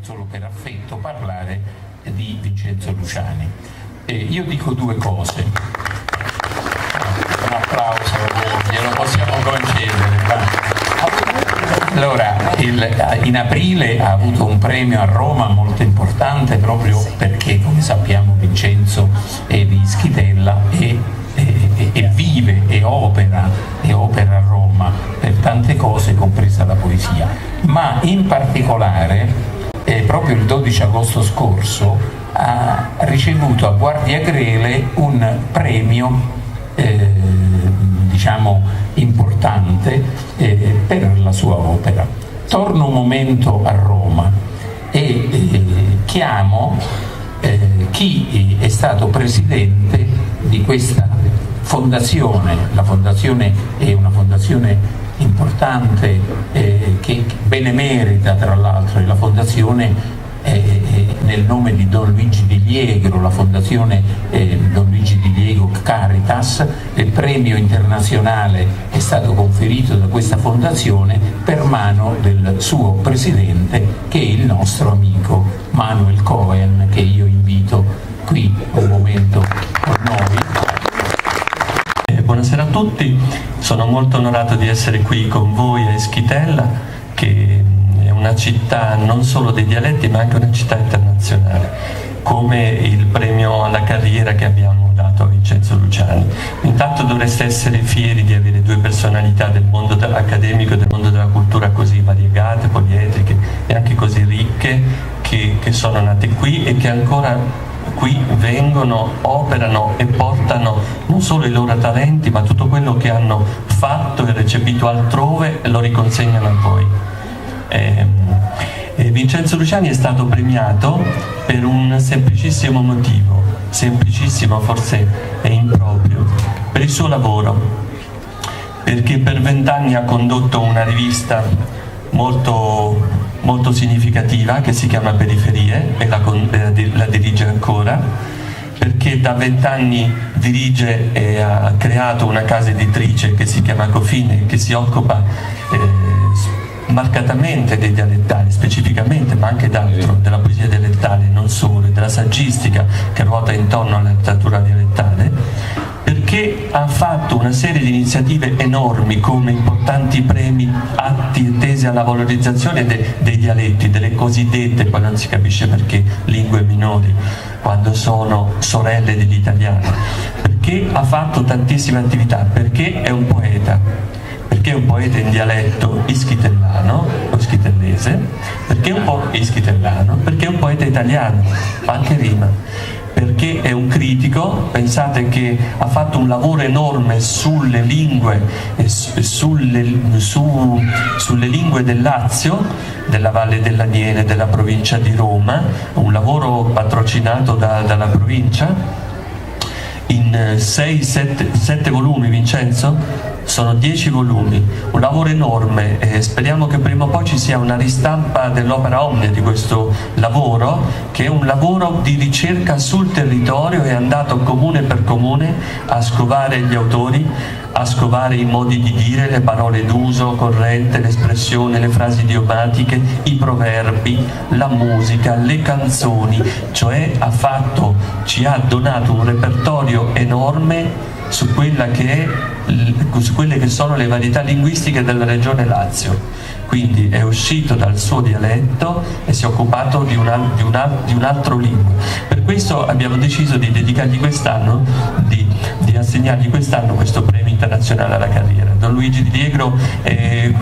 solo per affetto, parlare di Vincenzo Luciani. Io dico due cose. Un applauso, glielo possiamo concedere. Allora, in aprile ha avuto un premio a Roma molto importante proprio perché, come sappiamo, Vincenzo è di Ischitella e vive e opera a Roma per tante cose, compresa la poesia. Ma in particolare, proprio il 12 agosto scorso, ha ricevuto a Guardia Grele un premio diciamo importante per la sua opera. Torno un momento a Roma e chiamo chi è stato presidente di questa fondazione. La fondazione è una fondazione importante che benemerita, tra l'altro, è la fondazione nel nome di Don Luigi Di Liegro, la fondazione Don Luigi Di Liegro Caritas. Il premio internazionale è stato conferito da questa fondazione per mano del suo presidente, che è il nostro amico Manuel Cohen, che io invito qui un momento con noi. Buonasera a tutti, sono molto onorato di essere qui con voi a Ischitella, che è una città non solo dei dialetti ma anche una città internazionale, come il premio alla carriera che abbiamo dato a Vincenzo Luciani. Intanto dovreste essere fieri di avere due personalità del mondo accademico e del mondo della cultura così variegate, poliedriche e anche così ricche, che sono nate qui e che ancora qui vengono, operano e portano non solo i loro talenti ma tutto quello che hanno fatto e recepito altrove e lo riconsegnano a voi. Vincenzo Luciani è stato premiato per un semplicissimo motivo, semplicissimo forse è improprio, per il suo lavoro, perché per 20 anni ha condotto una rivista molto significativa che si chiama Periferie e la dirige ancora, perché da 20 anni dirige e ha creato una casa editrice che si chiama Cofine, che si occupa marcatamente dei dialettali, specificamente, ma anche d'altro, della poesia dialettale, non solo, della saggistica che ruota intorno alla letteratura dialettale, perché ha fatto una serie di iniziative enormi come importanti premi atti tesi alla valorizzazione dei dialetti, delle cosiddette, poi non si capisce perché, lingue minori, quando sono sorelle dell'italiano, perché ha fatto tantissime attività, perché è un poeta. Perché è un poeta in dialetto ischitellano o ischitellese, perché è un po' ischitellano, perché è un poeta italiano, fa anche rima, perché è un critico. Pensate che ha fatto un lavoro enorme sulle lingue e sulle lingue del Lazio, della Valle dell'Aniene, della provincia di Roma, un lavoro patrocinato dalla provincia, in 6-7 volumi. Vincenzo? Sono 10 volumi, un lavoro enorme e speriamo che prima o poi ci sia una ristampa dell'opera omnia di questo lavoro, che è un lavoro di ricerca sul territorio, è andato comune per comune a scovare gli autori, a scovare i modi di dire, le parole d'uso corrente, l'espressione, le frasi idiomatiche, i proverbi, la musica, le canzoni, cioè ci ha donato un repertorio enorme su quelle che sono le varietà linguistiche della regione Lazio. Quindi è uscito dal suo dialetto e si è occupato di un altro lingua. Per questo abbiamo deciso di dedicargli quest'anno, di assegnargli quest'anno questo premio internazionale alla carriera. Don Luigi Di Liegro è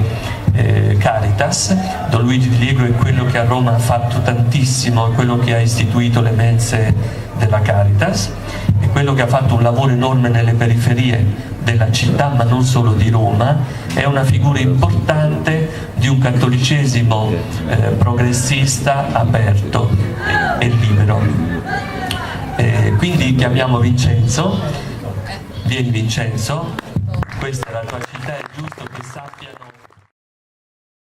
Caritas. Don Luigi Di Liegro è quello che a Roma ha fatto tantissimo, è quello che ha istituito le mense della Caritas, è quello che ha fatto un lavoro enorme nelle periferie della città, ma non solo di Roma. È una figura importante di un cattolicesimo progressista, aperto e libero. Quindi chiamiamo Vincenzo. Vieni Vincenzo, questa è la tua città, è giusto che sappiano